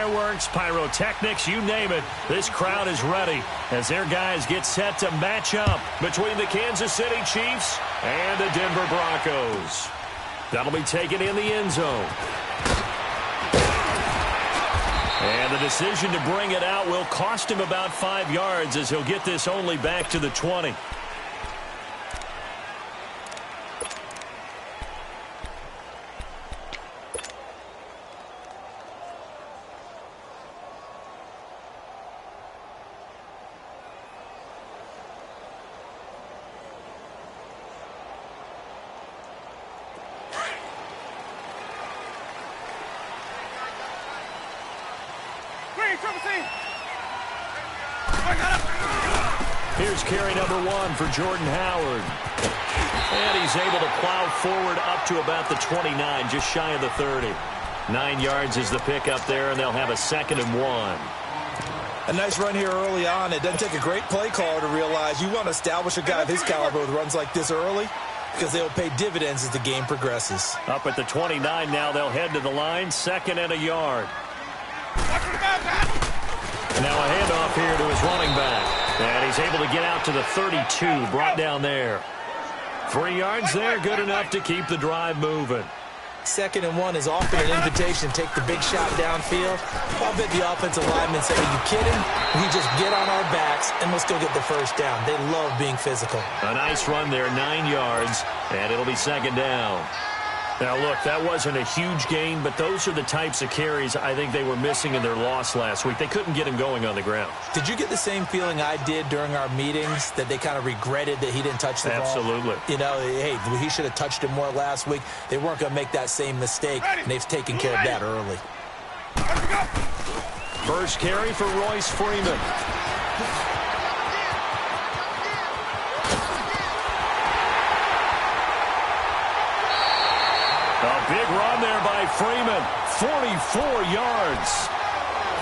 fireworks, pyrotechnics, you name it. This crowd is ready as their guys get set to match up between the Kansas City Chiefs and the Denver Broncos. That'll be taken in the end zone. And the decision to bring it out will cost him about 5 yards as he'll get this only back to the 20. Here's carry number 1 for Jordan Howard. And he's able to plow forward up to about the 29, just shy of the 30. 9 yards is the pickup there, and they'll have a 2nd and 1. A nice run here early on. It doesn't take a great play caller to realize you want to establish a guy of his caliber with runs like this early because they'll pay dividends as the game progresses. Up at the 29 now, they'll head to the line, 2nd and a yard. Now a handoff here to his running back. And he's able to get out to the 32, brought down there. 3 yards there, good enough to keep the drive moving. 2nd and 1 is often an invitation. Take the big shot downfield. I'll bet the offensive linemen say, are you kidding? We just get on our backs and let's go get the first down. They love being physical. A nice run there, 9 yards, and it'll be 2nd down. Now, look, that wasn't a huge gain, but those are the types of carries I think they were missing in their loss last week. They couldn't get him going on the ground. Did you get the same feeling I did during our meetings, that they kind of regretted that he didn't touch the ball? Absolutely. You know, hey, he should have touched it more last week. They weren't going to make that same mistake, and they've taken care of that early. First carry for Royce Freeman. A big run there by Freeman, 44 yards.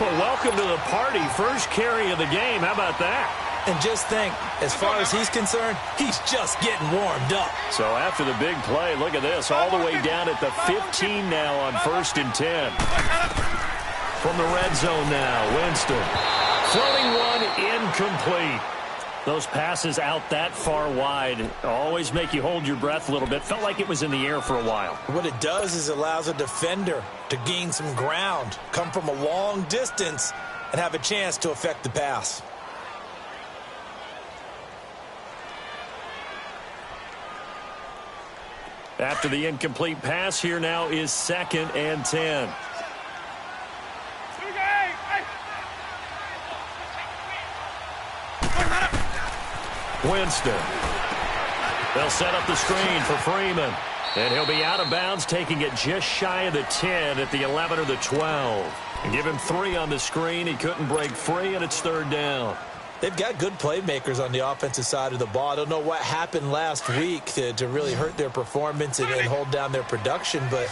Well, welcome to the party. First carry of the game. How about that? And just think, as far as he's concerned, he's just getting warmed up. So after the big play, look at this, all the way down at the 15 now on 1st and 10. From the red zone now, Winston. Floating one, incomplete. Those passes out that far wide always make you hold your breath a little bit. Felt like it was in the air for a while. What it does is it allows a defender to gain some ground, come from a long distance, and have a chance to affect the pass. After the incomplete pass, here now is 2nd and 10. Winston. They'll set up the screen for Freeman. And he'll be out of bounds, taking it just shy of the 10 at the 11 or the 12. And give him 3 on the screen. He couldn't break free, and it's 3rd down. They've got good playmakers on the offensive side of the ball. I don't know what happened last week to really hurt their performance and hold down their production, but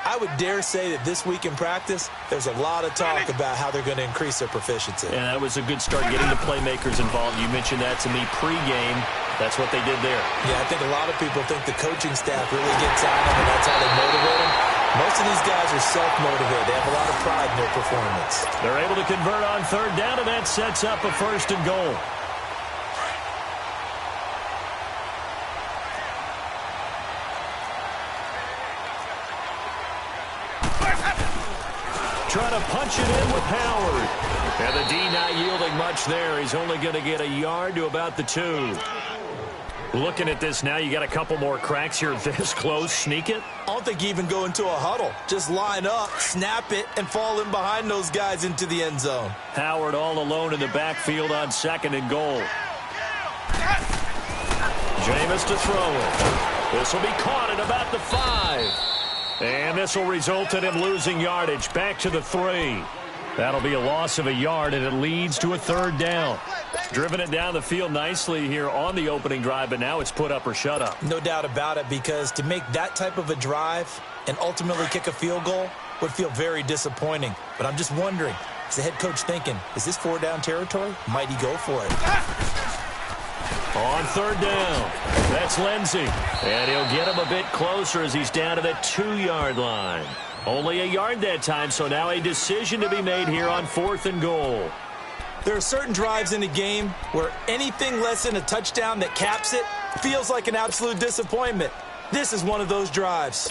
I would dare say that this week in practice, there's a lot of talk about how they're going to increase their proficiency. And that was a good start, getting the playmakers involved. You mentioned that to me pregame. That's what they did there. Yeah, I think a lot of people think the coaching staff really gets on them, and that's how they motivate them. Most of these guys are self-motivated. They have a lot of pride in their performance. They're able to convert on 3rd down, and that sets up a 1st and goal. Trying to punch it in with Howard. And the D not yielding much there. He's only going to get a yard to about the 2. Looking at this now, you got a couple more cracks here this close. Sneak it? I don't think you even go into a huddle. Just line up, snap it, and fall in behind those guys into the end zone. Howard all alone in the backfield on 2nd and goal. Jameis to throw it. This will be caught at about the 5. And this will result in him losing yardage back to the 3. That'll be a loss of a yard, and it leads to a 3rd down. Driven it down the field nicely here on the opening drive, but now it's put up or shut up. No doubt about it, because to make that type of a drive and ultimately kick a field goal would feel very disappointing. But I'm just wondering, is the head coach thinking, is this 4-down territory? Might he go for it? On 3rd down, that's Lindsey. And he'll get him a bit closer as he's down to the 2-yard line. Only a yard that time, so now a decision to be made here on 4th and goal. There are certain drives in the game where anything less than a touchdown that caps it feels like an absolute disappointment. This is one of those drives.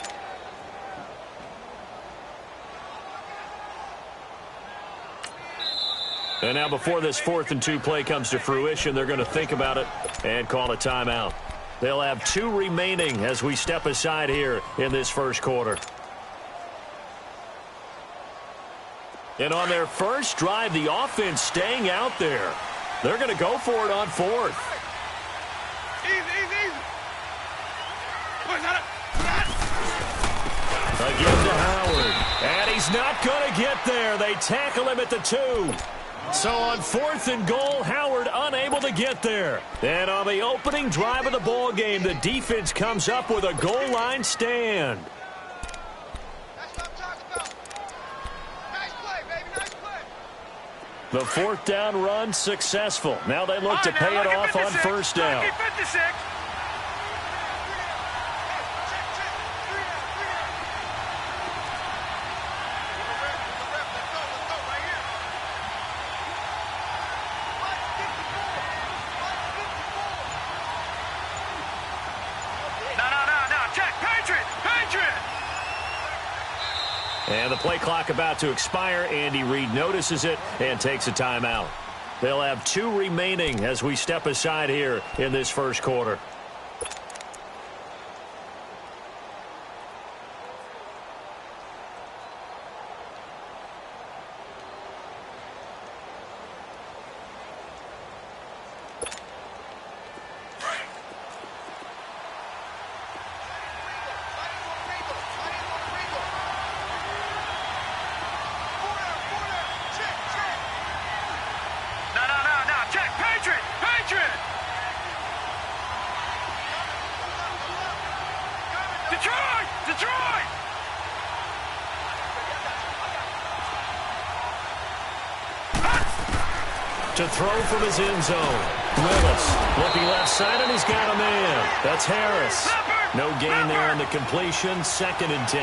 And now before this 4th and 2 play comes to fruition, they're going to think about it and call a timeout. They'll have 2 remaining as we step aside here in this first quarter. And on their first drive, the offense staying out there. They're going to go for it on 4th. Easy. Again to Howard. And he's not going to get there. They tackle him at the 2. So on 4th and goal, Howard unable to get there. And on the opening drive of the ball game, the defense comes up with a goal line stand. That's what I'm talking about. Nice play, baby, nice play. The 4th down run successful. Now they look to pay it off on 1st down. 56. And the play clock about to expire. Andy Reid notices it and takes a timeout. They'll have 2 remaining as we step aside here in this first quarter. Detroit! To throw from his end zone. Willis looking left side, and he's got a man. That's Harris. No gain there on the completion. 2nd and 10.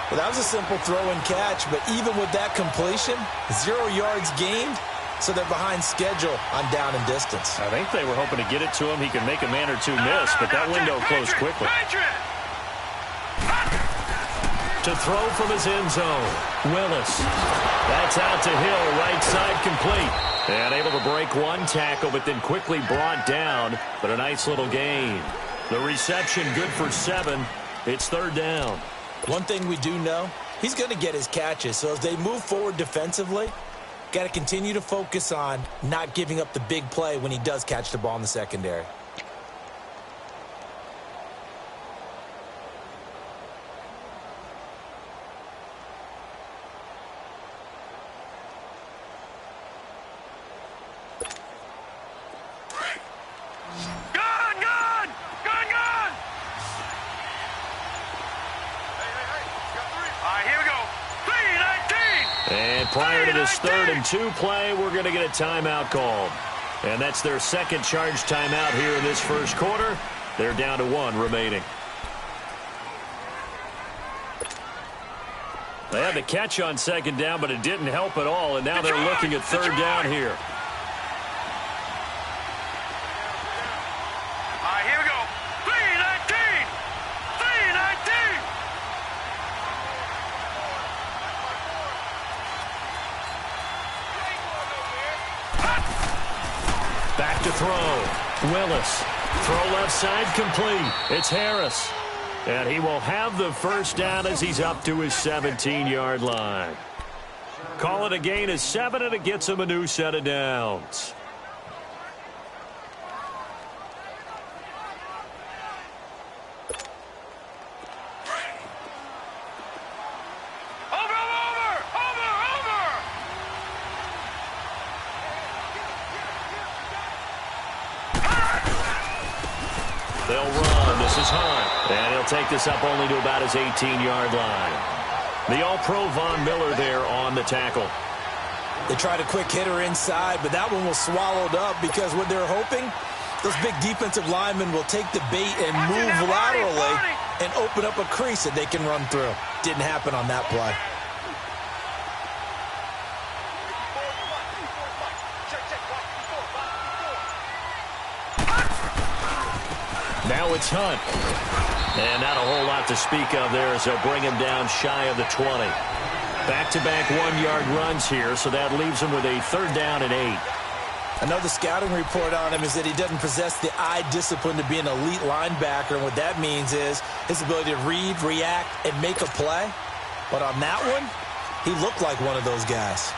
Well, that was a simple throw and catch, but even with that completion, 0 yards gained, so they're behind schedule on down and distance. I think they were hoping to get it to him. He could make a man or 2 miss, but that window closed quickly. To throw from his end zone. Willis. That's out to Hill, right side complete. And able to break 1 tackle, but then quickly brought down. But a nice little gain. The reception good for 7. It's 3rd down. One thing we do know, he's going to get his catches. So as they move forward defensively, got to continue to focus on not giving up the big play when he does catch the ball in the secondary. Prior to this 3rd and 2 play, we're going to get a timeout called. And that's their 2nd charge timeout here in this first quarter. They're down to 1 remaining. They had the catch on 2nd down, but it didn't help at all. And now they're looking at 3rd down here. Here we go. 3-19. 3-19. Back to throw. Willis. Throw left side complete. It's Harris. And he will have the 1st down as he's up to his 17-yard line. Call it a gain of 7, and it gets him a new set of downs. They'll run. This is Hunt. And he'll take this up only to about his 18-yard line. The All-Pro Von Miller there on the tackle. They tried a quick hitter inside, but that one was swallowed up because what they're hoping, those big defensive linemen will take the bait and move laterally and open up a crease that they can run through. Didn't happen on that play. Now it's Hunt. And not a whole lot to speak of there as they'll bring him down shy of the 20. Back-to-back one-yard runs here, so that leaves him with a 3rd down and 8. I know the scouting report on him is that he doesn't possess the eye discipline to be an elite linebacker, and what that means is his ability to read, react, and make a play. But on that one, he looked like one of those guys.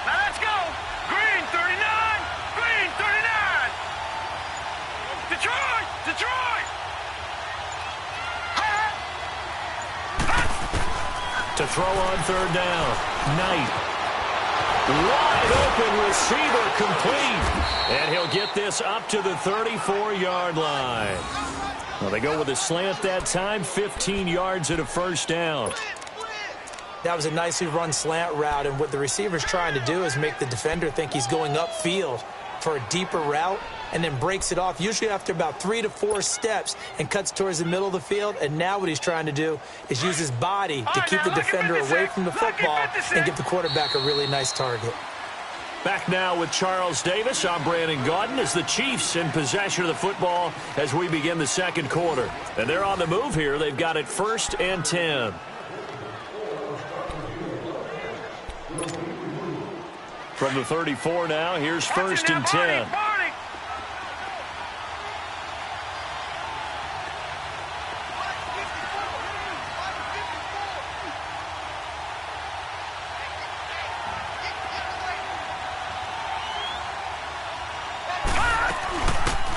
Now let's go. Green 39. Green 39. Detroit. Detroit. To throw on 3rd down. Knight. Wide open receiver complete. And he'll get this up to the 34-yard line. Well, they go with a slant that time. 15 yards and a 1st down. That was a nicely run slant route, and what the receiver's trying to do is make the defender think he's going upfield for a deeper route and then breaks it off, usually after about 3 to 4 steps, and cuts towards the middle of the field. And now what he's trying to do is use his body to keep the defender away from the football and give the quarterback a really nice target. Back now with Charles Davis. I'm Brandon Gaudin as the Chiefs in possession of the football as we begin the 2nd quarter. And they're on the move here. They've got it 1st and 10. From the 34 now, here's 1st and 10.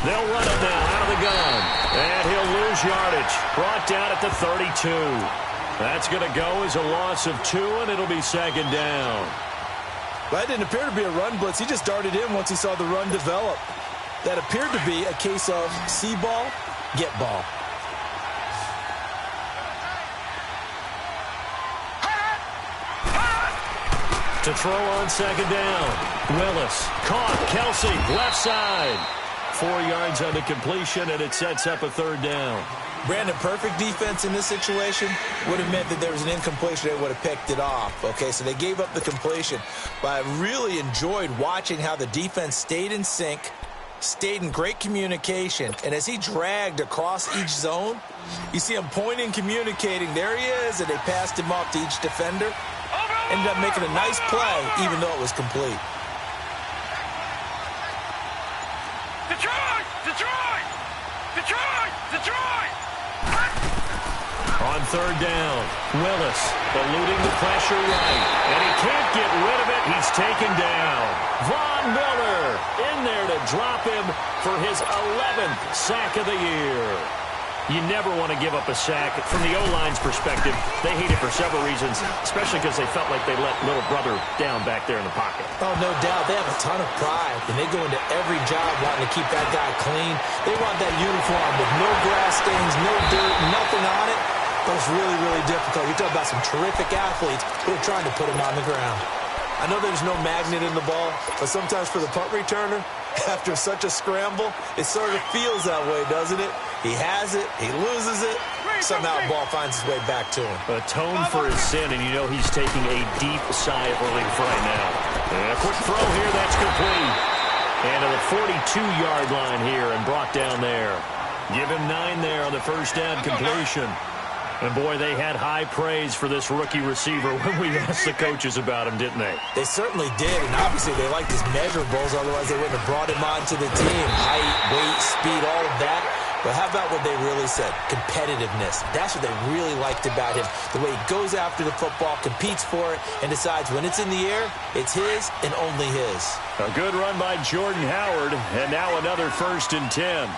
They'll run him now out of the gun. And he'll lose yardage. Brought down at the 32. That's going to go as a loss of 2, and it'll be 2nd down. That didn't appear to be a run blitz. He just darted in once he saw the run develop. That appeared to be a case of see ball, get ball. To throw on 2nd down. Willis caught. Kelsey left side. 4 yards on the completion, and it sets up a 3rd down. Brandon, perfect defense in this situation would have meant that there was an incompletion. They would have picked it off. Okay, so they gave up the completion. But I really enjoyed watching how the defense stayed in sync, stayed in great communication. And as he dragged across each zone, you see him pointing, communicating. There he is, and they passed him off to each defender. Ended up making a nice play, even though it was complete. Detroit! Detroit! Detroit! Detroit! On 3rd down, Willis eluding the pressure right. And he can't get rid of it. He's taken down. Von Miller in there to drop him for his 11th sack of the year. You never want to give up a sack. From the O-line's perspective, they hate it for several reasons, especially because they felt like they let little brother down back there in the pocket. Oh, no doubt. They have a ton of pride, and they go into every job wanting to keep that guy clean. They want that uniform with no grass stains, no dirt, nothing on it. But it's really, really difficult. You're talking about some terrific athletes who are trying to put him on the ground. I know there's no magnet in the ball, but sometimes for the punt returner, after such a scramble, it sort of feels that way, doesn't it? He has it, he loses it, somehow the ball finds its way back to him. Atone for his sin, and you know he's taking a deep sigh of relief right now. And a quick throw here, that's complete. And to the 42-yard line here and brought down there. Give him 9 there on the 1st down completion. And, boy, they had high praise for this rookie receiver when we asked the coaches about him, didn't they? They certainly did, and obviously they liked his measurables, otherwise they wouldn't have brought him onto the team. Height, weight, speed, all of that. But how about what they really said? Competitiveness. That's what they really liked about him. The way he goes after the football, competes for it, and decides when it's in the air, it's his and only his. A good run by Jordan Howard, and now another 1st and 10.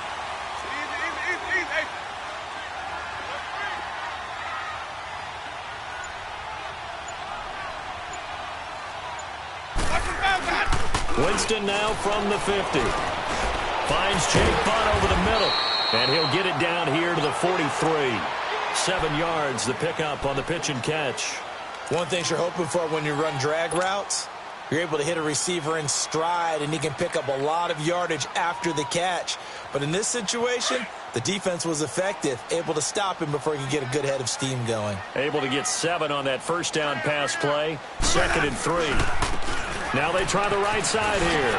Winston now from the 50. Finds Jake Butt over the middle. And he'll get it down here to the 43. 7 yards, the pickup on the pitch and catch. One thing you're hoping for when you run drag routes You're able to hit a receiver in stride, and he can pick up a lot of yardage after the catch. But in this situation, the defense was effective, able to stop him before he could get a good head of steam going. Able to get 7 on that first down pass play. 2nd and 3. Now they try the right side here.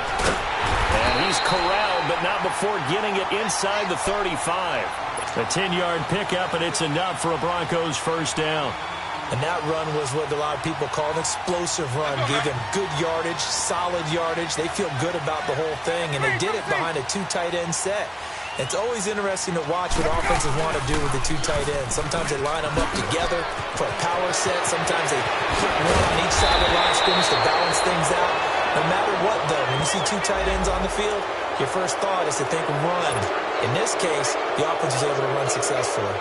And he's corralled, but not before getting it inside the 35. A 10-yard pickup, and it's enough for a Broncos first down. And that run was what a lot of people call an explosive run. Gave them good yardage, solid yardage. They feel good about the whole thing, and they did it behind a 2 tight end set. It's always interesting to watch what offenses want to do with the 2 tight ends. Sometimes they line them up together for a power set. Sometimes they put one on each side of the line of scrimmage to balance things out. No matter what, though, when you see 2 tight ends on the field, your first thought is to think run. In this case, the offense was able to run successfully.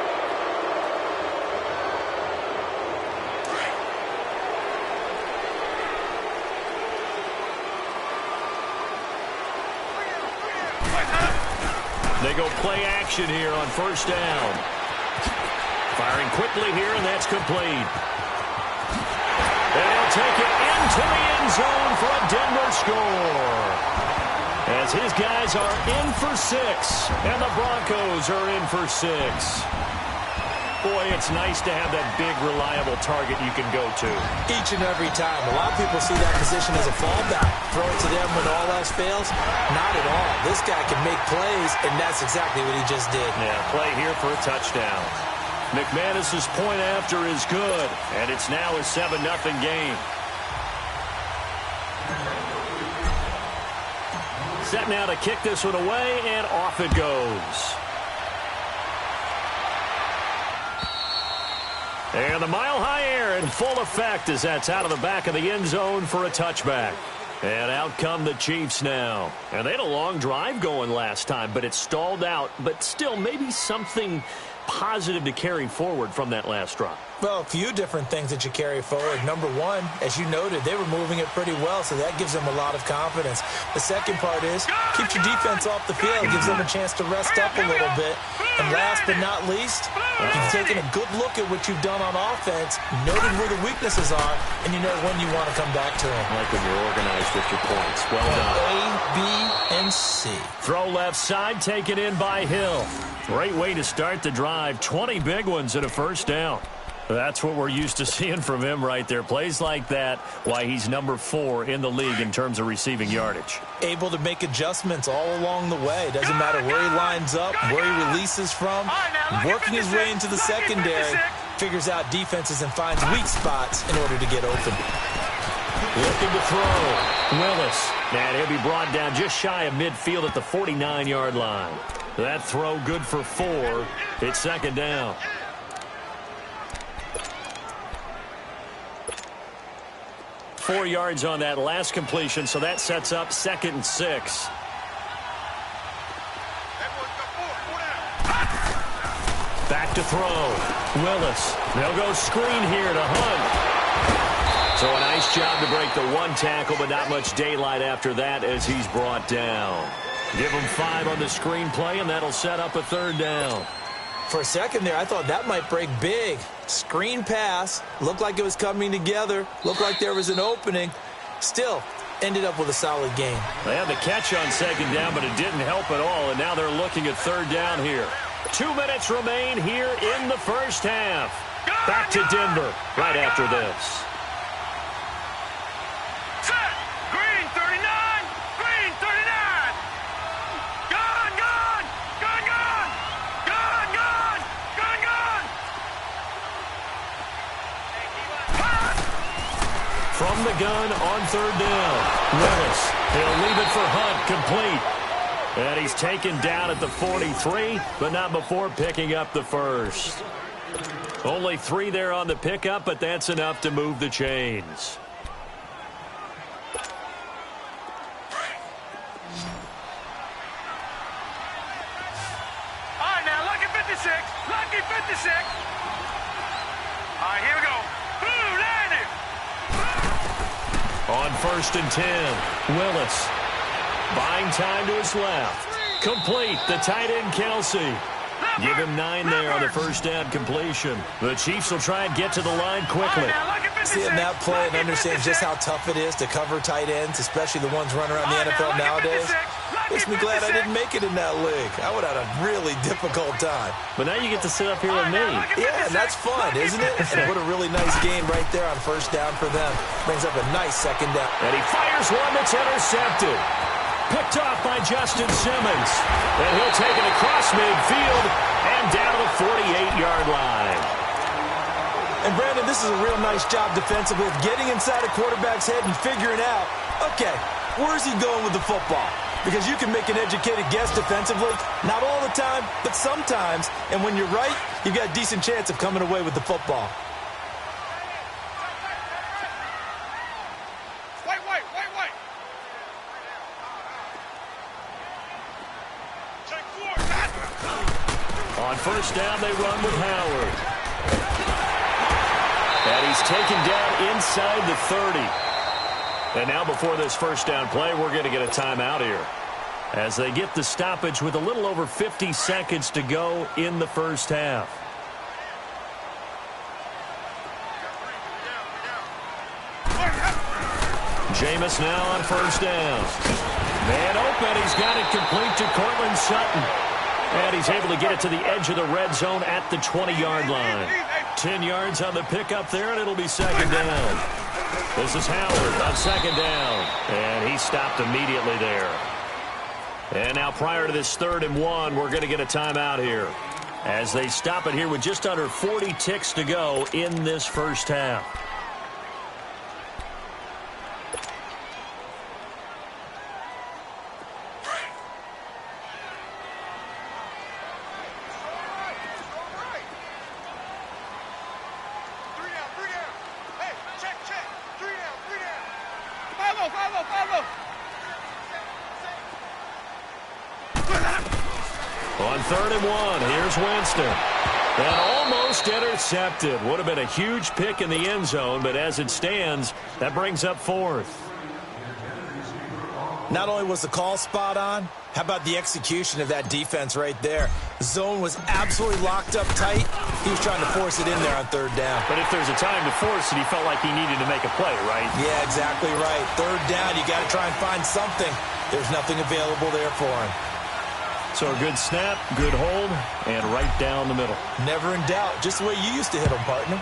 They go play action here on first down. Firing quickly here, and that's complete. And he'll take it into the end zone for a Denver score. As his guys are in for 6, and the Broncos are in for 6. Boy, it's nice to have that big, reliable target you can go to. Each and every time. A lot of people see that position as a fallback. Throw it to them when all else fails. Not at all. This guy can make plays, and that's exactly what he just did. Yeah, play here for a touchdown. McManus's point after is good, and it's now a 7-0 game. Set now to kick this one away, and off it goes. And the mile-high air in full effect as that's out of the back of the end zone for a touchback. And out come the Chiefs now. And they had a long drive going last time, but it stalled out. But still, maybe something positive to carry forward from that last drive. Well, a few different things that you carry forward. Number one, as you noted, they were moving it pretty well, so that gives them a lot of confidence. The second part is, keeps your defense off the field, gives them a chance to rest up a little bit. And last but not least, you've taken a good look at what you've done on offense, noted where the weaknesses are, and you know when you want to come back to them. I like when you're organized with your points. Well done. A, B, and C. Throw left side, taken in by Hill. Great way to start the drive. 20 big ones and a first down. That's what we're used to seeing from him right there. Plays like that, why he's number 4 in the league in terms of receiving yardage. Able to make adjustments all along the way. Doesn't matter where he lines up, where he releases from. Working his way into the secondary. Figures out defenses and finds weak spots in order to get open. Looking to throw. Willis. And he'll be brought down just shy of midfield at the 49-yard line. That throw good for 4. It's second down. Four yards on that last completion, so that sets up 2nd and 6. Back to throw. Willis. They'll go screen here to Hunt. So a nice job to break the 1 tackle, but not much daylight after that as he's brought down. Give him 5 on the screen play, and that'll set up a 3rd down. For a second there, I thought that might break big. Screen pass. Looked like it was coming together. Looked like there was an opening. Still, ended up with a solid game. They had the catch on 2nd down, but it didn't help at all, and now they're looking at 3rd down here. 2 minutes remain here in the first half. Back to Denver right after this. From the gun on 3rd down. Willis. He'll leave it for Hunt, complete. And he's taken down at the 43, but not before picking up the first. Only 3 there on the pickup, but that's enough to move the chains. All right, now, lucky 56. Lucky 56. All right, here we go. Ooh, landed. On 1st and 10, Willis. Buying time to his left. Complete, the tight end, Kelsey. Give him 9 there on the first down completion. The Chiefs will try and get to the line quickly. seeing that play and understand just how tough it is to cover tight ends, especially the ones running around the NFL nowadays. Makes me glad I didn't make it in that league. I would have had a really difficult time. But now you get to sit up here with me. Yeah, and that's fun, isn't it? And what a really nice game right there on first down for them. Brings up a nice second down. And he fires one that's intercepted. Picked off by Justin Simmons. And he'll take it across midfield and down to the 48-yard line. And, Brandon, this is a real nice job defensively of getting inside a quarterback's head and figuring out, okay, where's he going with the football? Because you can make an educated guess defensively, not all the time, but sometimes. And when you're right, you've got a decent chance of coming away with the football. Wait. On first down, they run with Howard. And he's taken down inside the 30. And now before this first down play, we're going to get a timeout here as they get the stoppage with a little over 50 seconds to go in the first half. Jameis now on first down. Man open. He's got it complete to Cortland Sutton. And he's able to get it to the edge of the red zone at the 20-yard line. 10 yards on the pickup there, and it'll be second down. This is Howard on second down. And he stopped immediately there. And now prior to this 3rd and 1, we're going to get a timeout here as they stop it here with just under 40 ticks to go in this first half. On 3rd and 1, here's Winston. And almost intercepted. Would have been a huge pick in the end zone, but as it stands, that brings up 4th. Not only was the call spot on, how about the execution of that defense right there? The zone was absolutely locked up tight. He was trying to force it in there on 3rd down. But if there's a time to force it, he felt like he needed to make a play, right? Yeah, exactly right. 3rd down, you got to try and find something. There's nothing available there for him. So a good snap, good hold, and right down the middle. Never in doubt. Just the way you used to hit them, partner.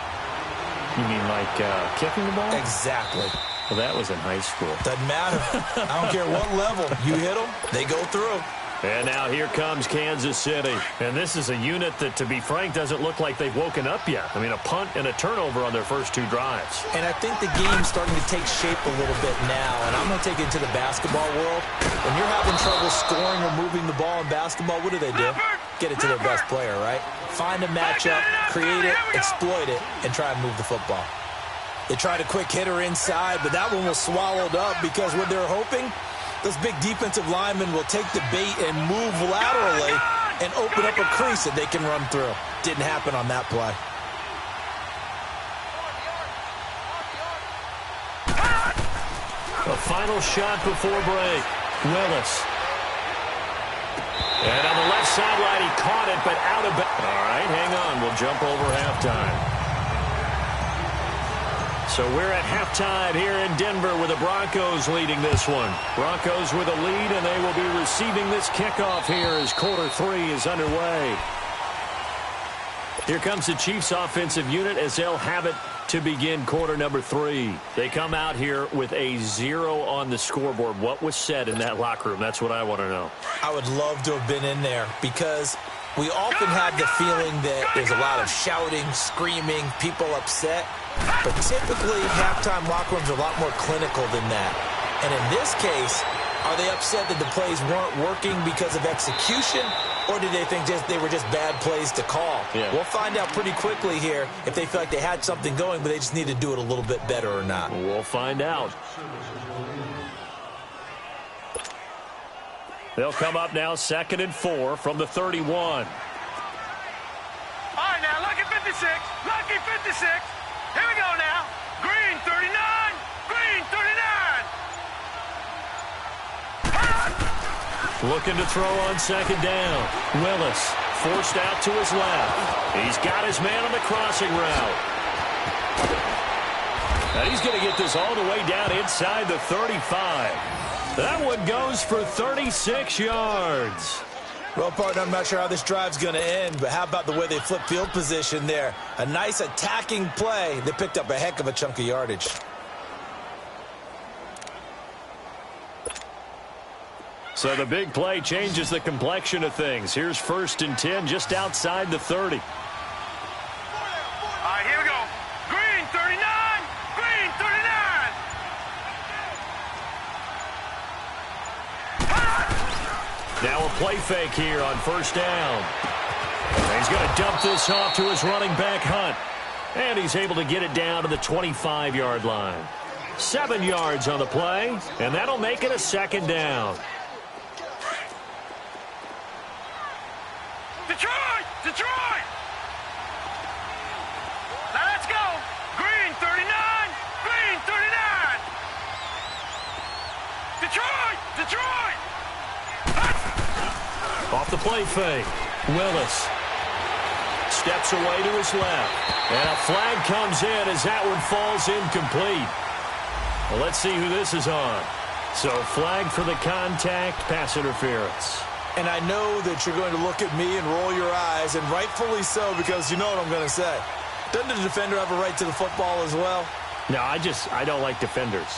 You mean like kicking the ball? Exactly. Well, that was in high school. Doesn't matter. I don't care what level. You hit them, they go through. And now here comes Kansas City. And this is a unit that, to be frank, doesn't look like they've woken up yet. I mean, a punt and a turnover on their first 2 drives. And I think the game's starting to take shape a little bit now. And I'm going to take it into the basketball world. When you're having trouble scoring or moving the ball in basketball, what do? Get it to their best player, right? Find a matchup, create it, exploit it, and try and move the football. They tried a quick hitter inside, but that one was swallowed up because what they're hoping, those big defensive linemen will take the bait and move laterally and open up a crease that they can run through. Didn't happen on that play. A final shot before break. Willis. And on the left sideline, he caught it, but out of bounds. All right, hang on. We'll jump over halftime. So we're at halftime here in Denver with the Broncos leading this one. Broncos with a lead, and they will be receiving this kickoff here as quarter 3 is underway. Here comes the Chiefs offensive unit as they'll have it to begin quarter number 3. They come out here with a 0 on the scoreboard. What was said in that locker room? That's what I want to know. I would love to have been in there because we often have the feeling that there's a lot of shouting, screaming, people upset. But typically, halftime locker rooms are a lot more clinical than that. And in this case, are they upset that the plays weren't working because of execution, or did they think they were just bad plays to call? Yeah. We'll find out pretty quickly here if they feel like they had something going, but they just need to do it a little bit better or not. We'll find out. They'll come up now 2nd and 4 from the 31. All right, now, lucky 56. Lucky 56. Here we go now. Green 39. Green 39. Looking to throw on 2nd down. Willis forced out to his left. He's got his man on the crossing route. And he's going to get this all the way down inside the 35. That one goes for 36 yards. Well, partner, I'm not sure how this drive's going to end, but how about the way they flip field position there? A nice attacking play. They picked up a heck of a chunk of yardage. So the big play changes the complexion of things. Here's 1st and 10 just outside the 30. All right, here we go. Green 39. Green 39. Now a play fake here on 1st down. And he's going to dump this off to his running back, Hunt. And he's able to get it down to the 25-yard line. 7 yards on the play, and that'll make it a 2nd down. Detroit! Detroit! Now let's go. Green 39. Green 39. Detroit! Detroit! Off the play fake, Willis steps away to his left. And a flag comes in as that one falls incomplete. Well, let's see who this is on. So flag for the contact, pass interference. And I know that you're going to look at me and roll your eyes, and rightfully so, because you know what I'm going to say. Doesn't the defender have a right to the football as well? No, I don't like defenders.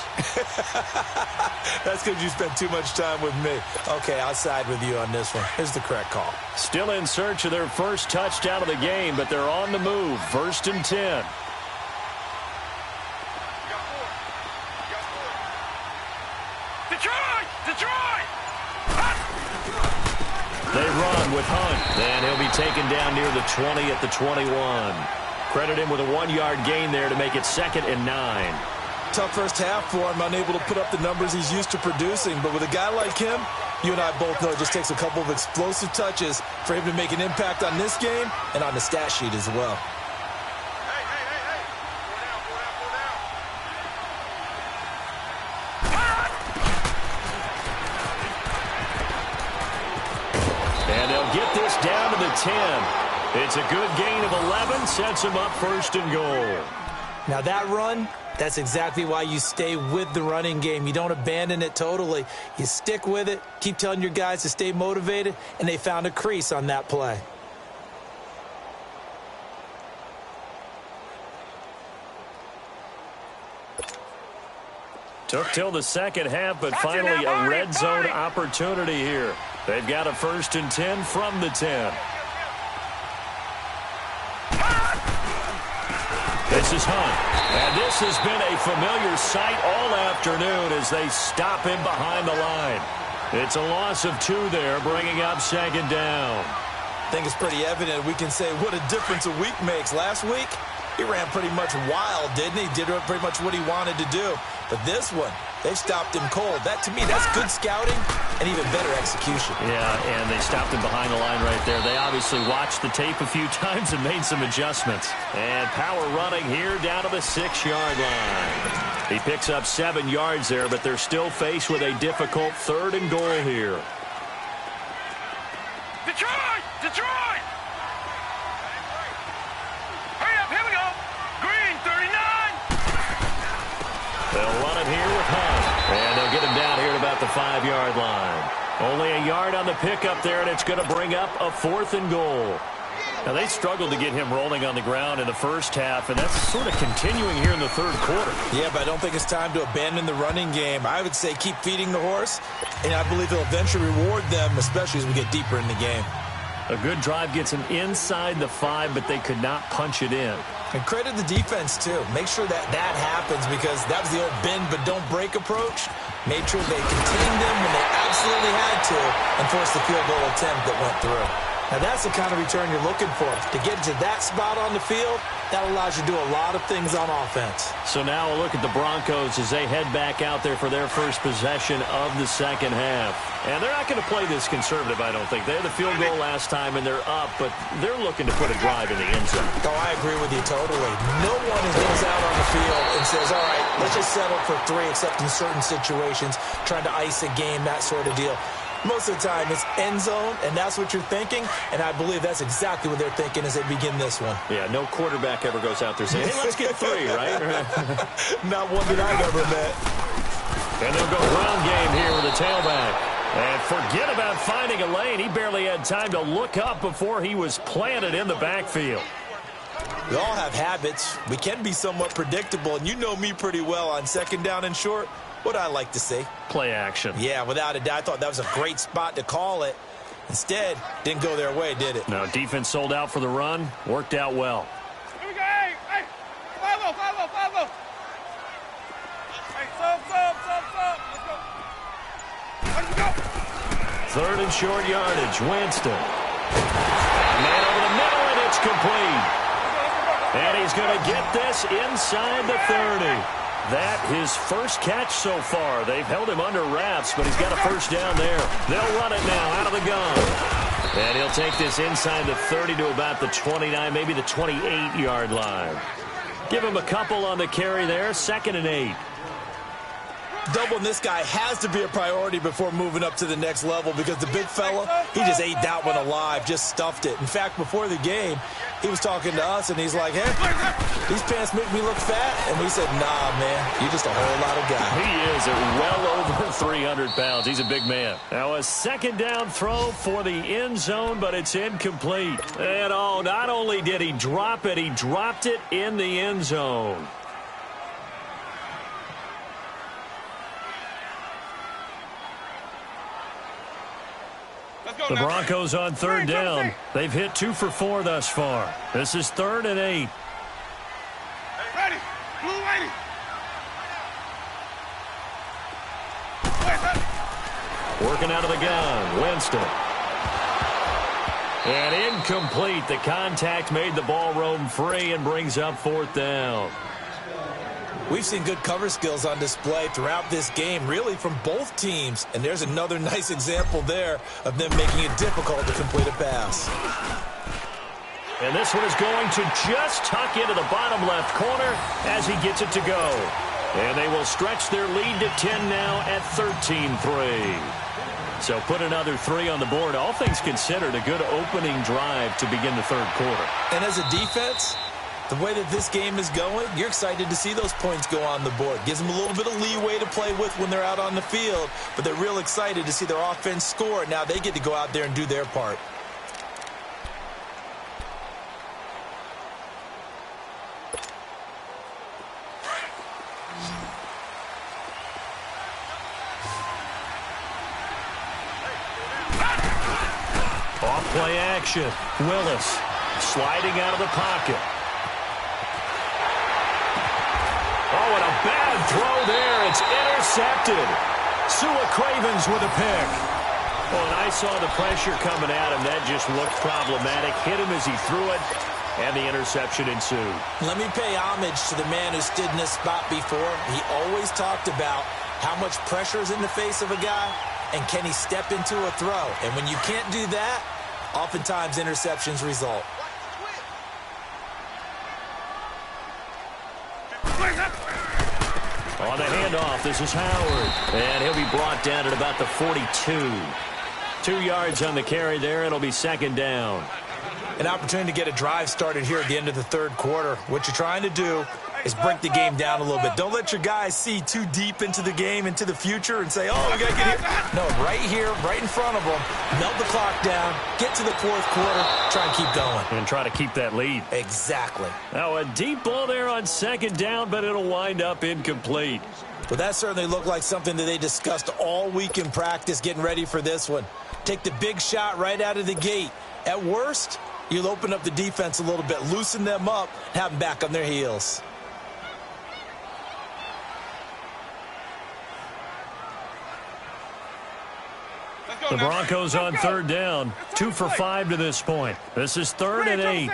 That's because you spent too much time with me. Okay, I'll side with you on this one. Here's the correct call. Still in search of their first touchdown of the game, but they're on the move. 1st and 10. Detroit! Detroit! They run with Hunt, and he'll be taken down near the 20 at the 21. Credit him with a 1-yard gain there to make it 2nd and 9. Tough first half for him, unable to put up the numbers he's used to producing. But with a guy like him, you and I both know it just takes a couple of explosive touches for him to make an impact on this game and on the stat sheet as well. And they'll get this down to the 10. It's a good gain of 11, sets them up 1st and goal. Now that run, that's exactly why you stay with the running game. You don't abandon it totally. You stick with it, keep telling your guys to stay motivated, and they found a crease on that play. Took till the 2nd half, but finally a red zone opportunity here. They've got a 1st and 10 from the 10. This is Hunt. And this has been a familiar sight all afternoon as they stop him behind the line. It's a loss of 2 there, bringing up 2nd down. I think it's pretty evident. We can say what a difference a week makes. Last week, he ran pretty much wild, didn't he? Did pretty much what he wanted to do. But this one, they stopped him cold. That, to me, that's good scouting and even better execution. Yeah, and they stopped him behind the line right there. They obviously watched the tape a few times and made some adjustments. And power running here down to the 6-yard line. He picks up 7 yards there, but they're still faced with a difficult 3rd and goal here. Detroit! Detroit! Hurry up, here we go. Green 39. They'll run it here with Hunt. And they'll get him down here at about the 5-yard line. Only a yard on the pickup there, and it's going to bring up a 4th and goal. Now, they struggled to get him rolling on the ground in the first half, and that's sort of continuing here in the 3rd quarter. Yeah, but I don't think it's time to abandon the running game. I would say keep feeding the horse, and I believe it'll eventually reward them, especially as we get deeper in the game. A good drive gets them inside the 5, but they could not punch it in. And credit the defense, too. Make sure that happens, because that was the old bend but don't break approach. Made sure they contained them when they absolutely had to and forced the field goal attempt that went through. Now, that's the kind of return you're looking for. To get to that spot on the field, that allows you to do a lot of things on offense. So now a look at the Broncos as they head back out there for their first possession of the 2nd half. And they're not going to play this conservative, I don't think. They had the field goal last time, and they're up, but they're looking to put a drive in the end zone. Oh, I agree with you totally. No one goes out on the field and says, all right, let's just settle for 3, except in certain situations, trying to ice a game, that sort of deal. Most of the time, it's end zone, and that's what you're thinking, and I believe that's exactly what they're thinking as they begin this one. Yeah, no quarterback ever goes out there saying, hey, let's get 3, right? Not one that I've ever met. And they'll go ground game here with the tailback. And forget about finding a lane. He barely had time to look up before he was planted in the backfield. We all have habits. We can be somewhat predictable, and you know me pretty well on second down and short. What I like to say? Play action. Yeah, without a doubt. I thought that was a great spot to call it. Instead, didn't go their way, did it? No, defense sold out for the run. Worked out well. Here we go. Hey, follow. Hey, sub. Let's go. Third and short yardage. Winston. Man over the middle, and it's complete. And he's going to get this inside the 30. That his first catch so far. They've held him under wraps, but he's got a first down there. They'll run it now out of the gun. And he'll take this inside the 30 to about the 29, maybe the 28-yard line. Give him a couple on the carry there. 2nd and 8. Doubling this guy has to be a priority before moving up to the next level because the big fella, he just ate that one alive, just stuffed it. In fact, before the game, he was talking to us, and he's like, hey, these pants make me look fat. And we said, nah, man, you're just a whole lot of guy. He is at well over 300 pounds. He's a big man. Now a second down throw for the end zone, but it's incomplete. And oh, not only did he drop it, he dropped it in the end zone. The Broncos on third down. They've hit 2 for 4 thus far. This is 3rd and 8. Ready. Blue lady. Working out of the gun. Winston. And incomplete. The contact made the ball roam free and brings up 4th down. We've seen good cover skills on display throughout this game, really from both teams. And there's another nice example there of them making it difficult to complete a pass. And this one is going to just tuck into the bottom left corner as he gets it to go. And they will stretch their lead to 10 now at 13-3. So put another 3 on the board. All things considered, a good opening drive to begin the third quarter. And as a defense, the way that this game is going, you're excited to see those points go on the board. Gives them a little bit of leeway to play with when they're out on the field, but they're real excited to see their offense score. Now they get to go out there and do their part. Off-play action. Willis sliding out of the pocket. Oh, and a bad throw there. It's intercepted. Sua Cravens with a pick. Oh, and I saw the pressure coming at him. That just looked problematic. Hit him as he threw it, and the interception ensued. Let me pay homage to the man who stood in this spot before. He always talked about how much pressure is in the face of a guy, and can he step into a throw. And when you can't do that, oftentimes interceptions result. On the handoff, this is Howard. And he'll be brought down at about the 42. 2 yards on the carry there. It'll be 2nd down. An opportunity to get a drive started here at the end of the third quarter. What you're trying to do is break the game down a little bit. Don't let your guys see too deep into the game, into the future, and say, oh, we got to get here. No, right here, right in front of them, melt the clock down, get to the fourth quarter, try and keep going. And try to keep that lead. Exactly. Now, a deep ball there on 2nd down, but it'll wind up incomplete. Well, that certainly looked like something that they discussed all week in practice, getting ready for this one. Take the big shot right out of the gate. At worst, you'll open up the defense a little bit, loosen them up, have them back on their heels. The Broncos on third down. 2 for 5 to this point. This is 3rd and 8.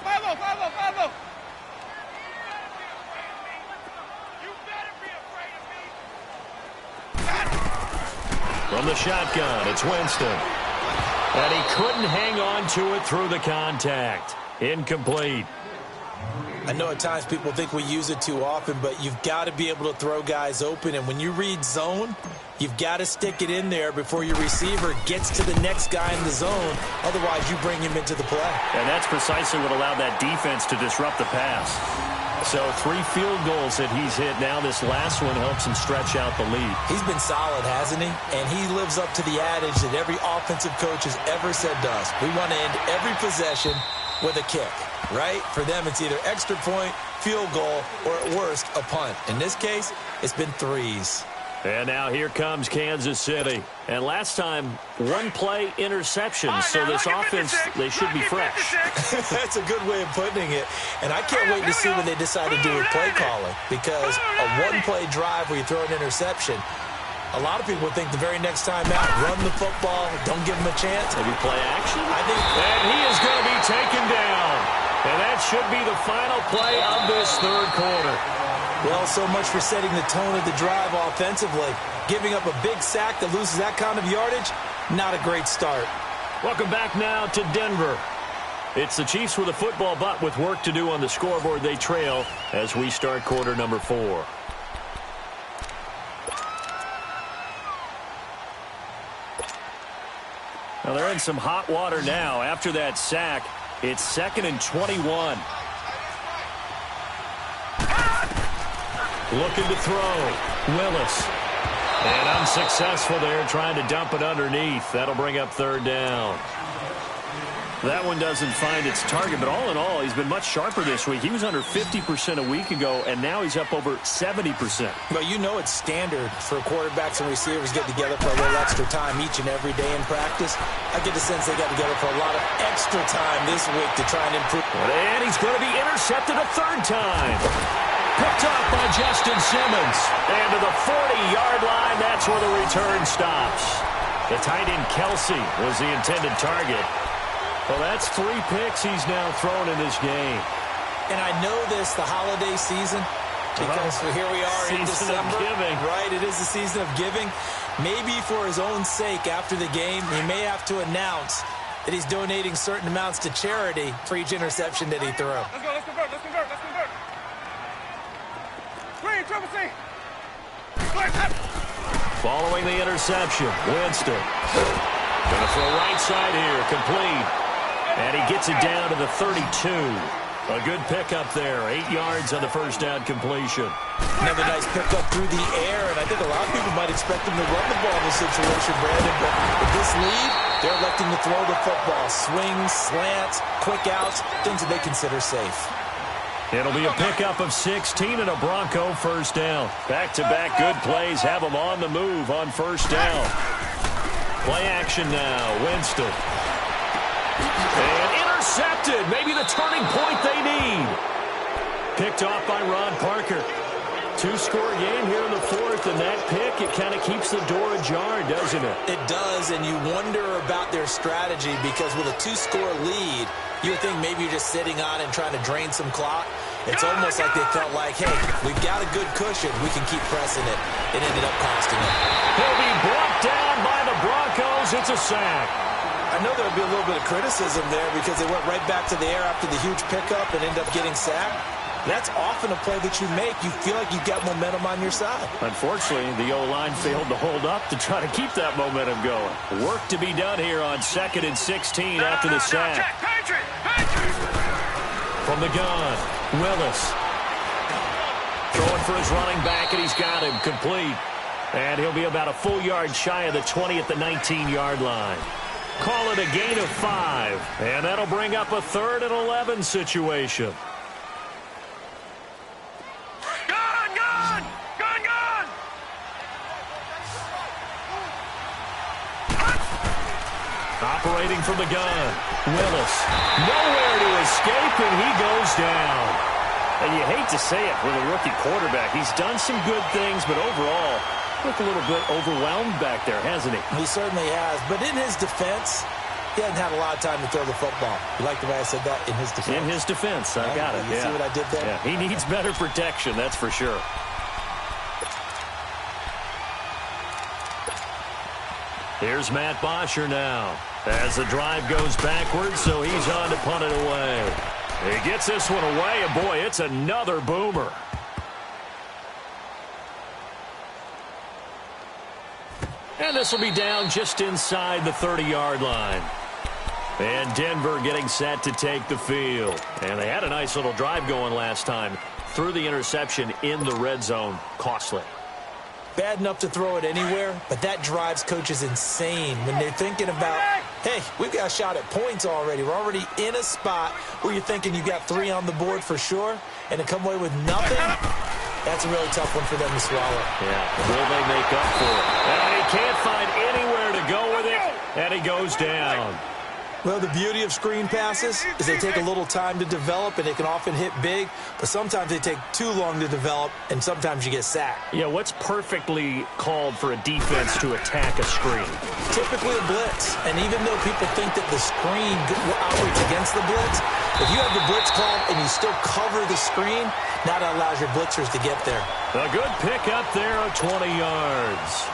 Follow. From the shotgun, it's Winston. And he couldn't hang on to it through the contact. Incomplete. I know at times people think we use it too often, but you've got to be able to throw guys open. And when you read zone, you've got to stick it in there before your receiver gets to the next guy in the zone. Otherwise, you bring him into the play. And that's precisely what allowed that defense to disrupt the pass. So 3 field goals that he's hit now. This last one helps him stretch out the lead. He's been solid, hasn't he? And he lives up to the adage that every offensive coach has ever said to us. We want to end every possession with a kick, right? For them, it's either extra point, field goal, or at worst, a punt. In this case, it's been 3s. And now here comes Kansas City. And last time, 1-play interception. So this offense, they should be fresh. That's a good way of putting it. And I can't wait to see what they decide to do with play calling. Because a 1-play drive where you throw an interception, a lot of people would think the very next time out, run the football, don't give them a chance. Maybe play action? I think. And he is going to be taken down. And that should be the final play of this third quarter. Well, so much for setting the tone of the drive offensively. Giving up a big sack that loses that kind of yardage, not a great start. Welcome back now to Denver. It's the Chiefs with a football, but with work to do on the scoreboard, they trail as we start quarter number 4. Now they're in some hot water now. After that sack, it's 2nd and 21. Looking to throw. Willis. And unsuccessful there, trying to dump it underneath. That'll bring up 3rd down. That one doesn't find its target, but all in all, he's been much sharper this week. He was under 50% a week ago, and now he's up over 70%. Well, you know it's standard for quarterbacks and receivers get together for a little extra time each and every day in practice. I get the sense they got together for a lot of extra time this week to try and improve. And he's going to be intercepted a 3rd time. Picked up by Justin Simmons. And to the 40-yard line, that's where the return stops. The tight end Kelsey was the intended target. Well, that's 3 picks he's now thrown in this game. And I know this, the holiday season, because here we are in December. Season of giving. Right, it is the season of giving. Maybe for his own sake after the game, he may have to announce that he's donating certain amounts to charity for each interception that he threw. Let's go, let's convert, let's convert, let's convert. Green, triple C. Following the interception, Winston. Going to throw right side here, complete. And he gets it down to the 32. A good pickup there. 8 yards on the first down completion. Another nice pickup through the air, and I think a lot of people might expect him to run the ball in this situation, Brandon. But with this lead, they're electing to throw the football. Swings, slants, quick outs, things that they consider safe. It'll be a pickup of 16 and a Bronco first down. Back-to-back good plays have them on the move on first down. Play action now. Winston. And intercepted. Maybe the turning point they need. Picked off by Ron Parker. 2-score game here in the 4th, and that pick, it kind of keeps the door ajar, doesn't it? It does, and you wonder about their strategy because with a 2-score lead, you would think maybe you're just sitting on it and trying to drain some clock. It's almost like they felt like, hey, we've got a good cushion. We can keep pressing it. It ended up costing them. He'll be brought down by the Broncos. It's a sack. I know there would be a little bit of criticism there because they went right back to the air after the huge pickup and ended up getting sacked. That's often a play that you make. You feel like you've got momentum on your side. Unfortunately, the O-line failed to hold up to try to keep that momentum going. Work to be done here on 2nd and 16 after the sack. From the gun, Willis. Throwing for his running back, and he's got him complete. And he'll be about a full yard shy of the 20 at the 19-yard line. Call it a gain of 5. And that'll bring up a 3rd and 11 situation. Operating from the gun, Willis. Nowhere to escape, and he goes down. And you hate to say it with a rookie quarterback. He's done some good things, but overall, looked a little bit overwhelmed back there, hasn't he? He certainly has. But in his defense, he hasn't had a lot of time to throw the football. You like the way I said that? In his defense. In his defense. I got it. You see what I did there? Yeah, he needs better protection, that's for sure. Here's Matt Bosher now. As the drive goes backwards, so he's on to punt it away. He gets this one away, and boy, it's another boomer. And this will be down just inside the 30-yard line. And Denver getting set to take the field. And they had a nice little drive going last time. Threw the interception in the red zone. Costly. Bad enough to throw it anywhere, but that drives coaches insane when they're thinking about, hey, we've got a shot at points already. We're already in a spot where you're thinking you got 3 on the board for sure, and to come away with nothing, that's a really tough one for them to swallow. Yeah, will they make up for it? And he can't find anywhere to go with it, and he goes down. Well, the beauty of screen passes is they take a little time to develop, and they can often hit big, but sometimes they take too long to develop, and sometimes you get sacked. Yeah, what's perfectly called for a defense to attack a screen? Typically a blitz, and even though people think that the screen operates against the blitz, if you have the blitz called and you still cover the screen, now that allows your blitzers to get there. A good pick up there of 20 yards.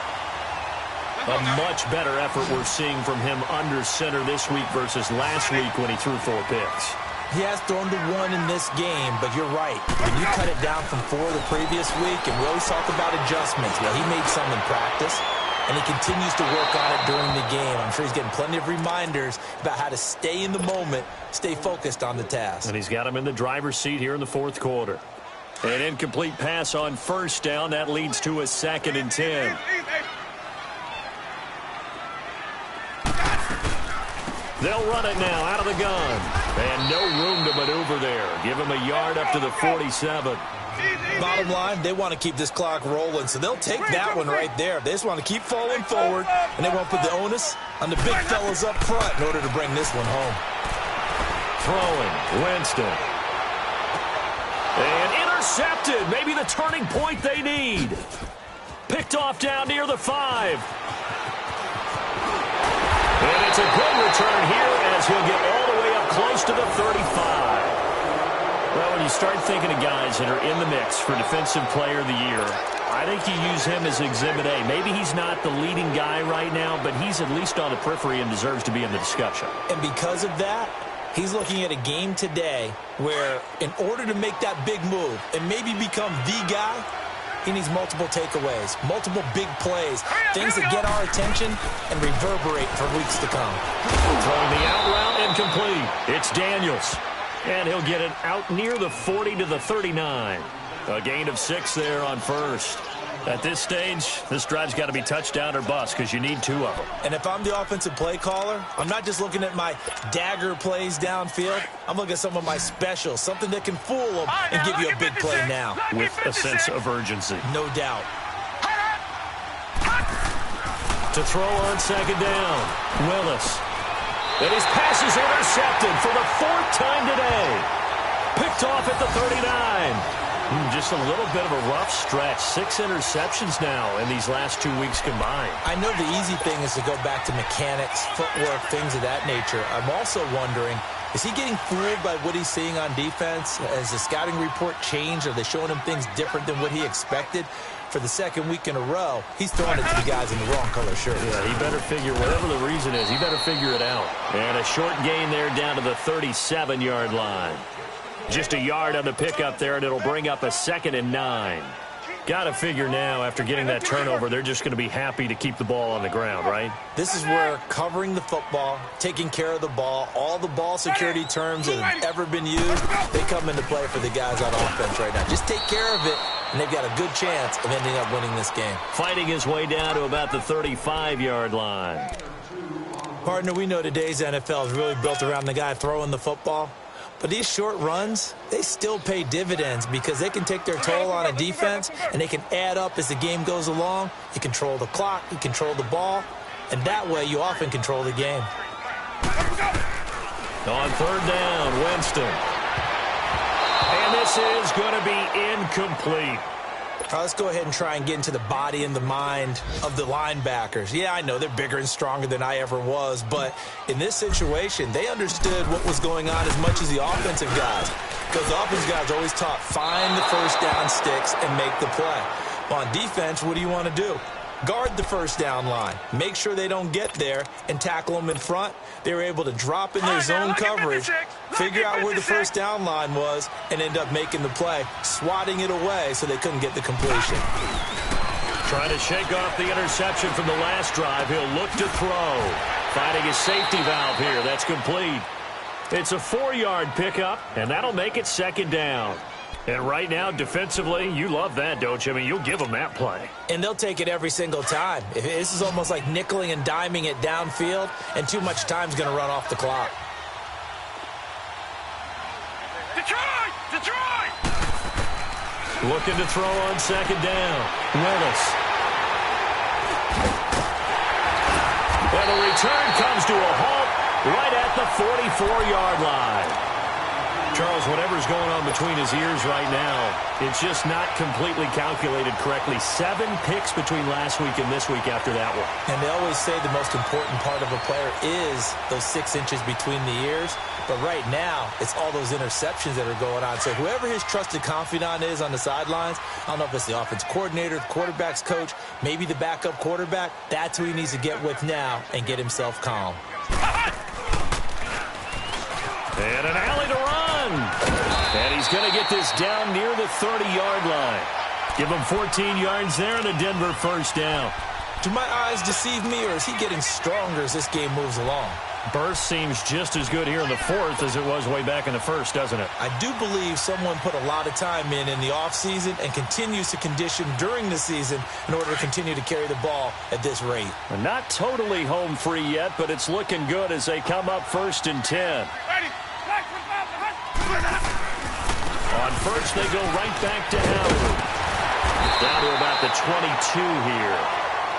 A much better effort we're seeing from him under center this week versus last week when he threw 4 picks. He has thrown to 1 in this game, but you're right. When you cut it down from 4 the previous week, and we always talk about adjustments, well, he made some in practice, and he continues to work on it during the game. I'm sure he's getting plenty of reminders about how to stay in the moment, stay focused on the task. And he's got him in the driver's seat here in the 4th quarter. An incomplete pass on first down. That leads to a 2nd and 10. They'll run it now out of the gun. And no room to maneuver there. Give him a yard up to the 47. Bottom line, they want to keep this clock rolling, so they'll take that one right there. They just want to keep falling forward, and they won't put the onus on the big fellas up front in order to bring this one home. Throwing, Winston. And intercepted. Maybe the turning point they need. Picked off down near the 5. And it's a good return here as he'll get all the way up close to the 35. Well, when you start thinking of guys that are in the mix for Defensive Player of the Year, I think you use him as Exhibit A. Maybe he's not the leading guy right now, but he's at least on the periphery and deserves to be in the discussion. And because of that, he's looking at a game today where in order to make that big move and maybe become the guy, he needs multiple takeaways, multiple big plays, things that get our attention and reverberate for weeks to come. Throwing the out route incomplete. It's Daniels. And he'll get it out near the 40 to the 39. A gain of 6 there on first. At this stage, this drive's got to be touchdown or bust because you need 2 of them. And if I'm the offensive play caller, I'm not just looking at my dagger plays downfield. I'm looking at some of my specials, something that can fool them and give you a big play now. With a sense of urgency. No doubt. To throw on 2nd down, Willis. And his pass is intercepted for the 4th time today. Picked off at the 39. Just a little bit of a rough stretch. 6 interceptions now in these last 2 weeks combined. I know the easy thing is to go back to mechanics, footwork, things of that nature. I'm also wondering, is he getting fooled by what he's seeing on defense? Has the scouting report changed? Are they showing him things different than what he expected? For the 2nd week in a row, he's throwing it to the guys in the wrong color shirt. Yeah, he better figure, whatever the reason is, he better figure it out. And a short gain there down to the 37-yard line. Just a yard on the pickup there, and it'll bring up a 2nd and 9. Got to figure now, after getting that turnover, they're just going to be happy to keep the ball on the ground, right? This is where covering the football, taking care of the ball, all the ball security terms that have ever been used, they come into play for the guys on offense right now. Just take care of it, and they've got a good chance of ending up winning this game. Fighting his way down to about the 35-yard line. Partner, we know today's NFL is really built around the guy throwing the football. But these short runs, they still pay dividends because they can take their toll on a defense and they can add up as the game goes along. You control the clock, you control the ball, and that way you often control the game. On 3rd down, Winston. And this is going to be incomplete. Let's go ahead and try and get into the body and the mind of the linebackers. Yeah, I know they're bigger and stronger than I ever was, but in this situation, they understood what was going on as much as the offensive guys. Because the offensive guys are always taught, find the first down sticks and make the play. Well, on defense, what do you want to do? guard the first down line, make sure they don't get there, and tackle them in front. They were able to drop in their zone coverage, figure out where the first down line was, and end up making the play, swatting it away so they couldn't get the completion. Trying to shake off the interception from the last drive. He'll look to throw. Finding his safety valve here. That's complete. It's a 4-yard pickup, and that'll make it second down. And right now, defensively, you love that, don't you? I mean, you'll give them that play. And they'll take it every single time. This is almost like nickeling and diming it downfield, and too much time's going to run off the clock. Detroit! Detroit! Looking to throw on second down. Willis. And the return comes to a halt right at the 44-yard line. Charles, whatever's going on between his ears right now, it's just not completely calculated correctly. 7 picks between last week and this week after that one. And they always say the most important part of a player is those 6 inches between the ears. But right now, it's all those interceptions that are going on. So whoever his trusted confidant is on the sidelines, I don't know if it's the offense coordinator, the quarterback's coach, maybe the backup quarterback, that's who he needs to get with now and get himself calm. And an alley to run. And he's going to get this down near the 30-yard line. Give him 14 yards there and a Denver first down. Do my eyes deceive me, or is he getting stronger as this game moves along? Burst seems just as good here in the fourth as it was way back in the first, doesn't it? I do believe someone put a lot of time in the offseason and continues to condition during the season in order to continue to carry the ball at this rate. And not totally home free yet, but it's looking good as they come up 1st and 10. On first, they go right back to Howard. Down to about the 22 here.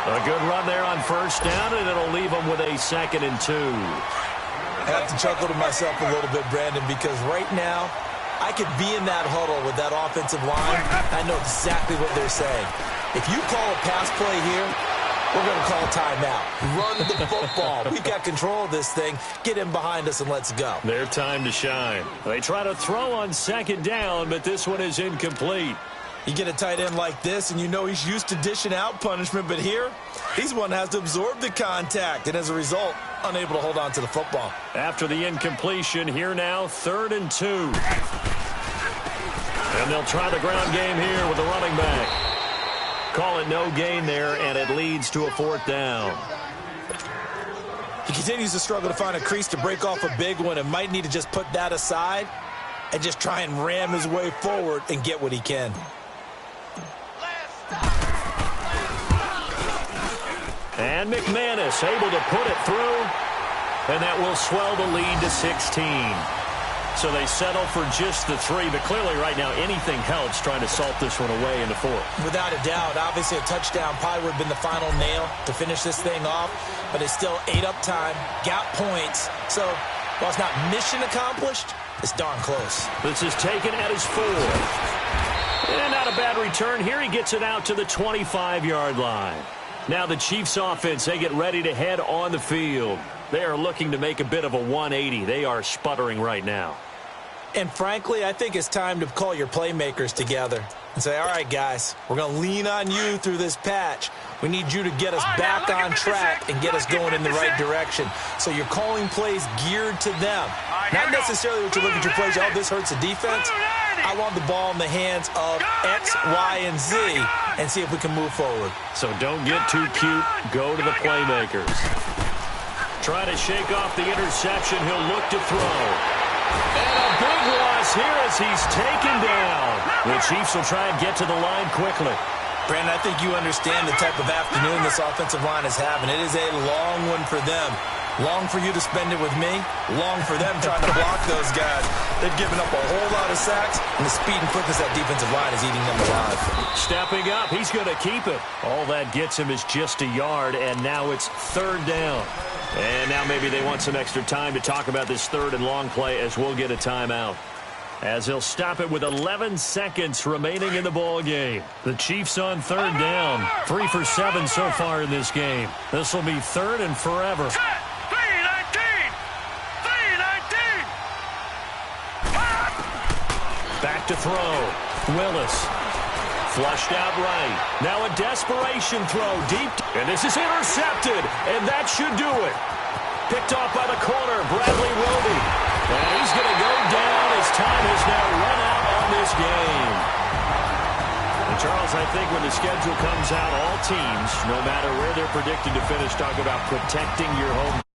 A good run there on first down, and it'll leave them with a 2nd and 2. I have to chuckle to myself a little bit, Brandon, because right now, I could be in that huddle with that offensive line. I know exactly what they're saying. If you call a pass play here, we're going to call timeout. Run the football. We've got control of this thing. Get him behind us and let's go. Their time to shine. They try to throw on second down, but this one is incomplete. You get a tight end like this, and you know he's used to dishing out punishment, but here, he's one that has to absorb the contact, and as a result, unable to hold on to the football. After the incompletion, here now, 3rd and 2. And they'll try the ground game here with the running back. Call it no gain there, and it leads to a 4th down. He continues to struggle to find a crease to break off a big one and might need to just put that aside and just try and ram his way forward and get what he can. And McManus able to put it through, and that will swell the lead to 16. So they settle for just the 3, but clearly right now anything helps trying to salt this one away into 4. Without a doubt, obviously a touchdown probably would have been the final nail to finish this thing off, but it's still ate up time, got points. So while it's not mission accomplished, it's darn close. This is taken at his 4. And not a bad return here. He gets it out to the 25-yard line. Now the Chiefs offense, they get ready to head on the field. They are looking to make a bit of a 180. They are sputtering right now. And frankly, I think it's time to call your playmakers together and say, all right, guys, we're going to lean on you through this patch. We need you to get us back on track and get us going in the right direction. So you're calling plays geared to them. Not necessarily what you look at your plays, oh, this hurts the defense. I want the ball in the hands of X, Y, and Z and see if we can move forward. So don't get too cute. Go to the playmakers. Try to shake off the interception. He'll look to throw. And a big loss here as he's taken down. The Chiefs will try and get to the line quickly. Brandon, I think you understand the type of afternoon this offensive line is having. It is a long one for them. Long for you to spend it with me. Long for them trying to block those guys. They've given up a whole lot of sacks, and the speed and quickness of that defensive line is eating them alive. Stepping up, he's going to keep it. All that gets him is just a yard, and now it's 3rd down. And now maybe they want some extra time to talk about this 3rd and long play as we'll get a timeout. As he'll stop it with 11 seconds remaining in the ball game. The Chiefs on 3rd down. 3 for 7 so far in this game. This will be 3rd and forever. 3-19! Back to throw. Willis. Flushed out right. Now a desperation throw deep. And this is intercepted. And that should do it. Picked off by the corner, Bradley Roby. And he's going to go down. His time has now run out on this game. And Charles, I think when the schedule comes out, all teams, no matter where they're predicted to finish, talk about protecting your home.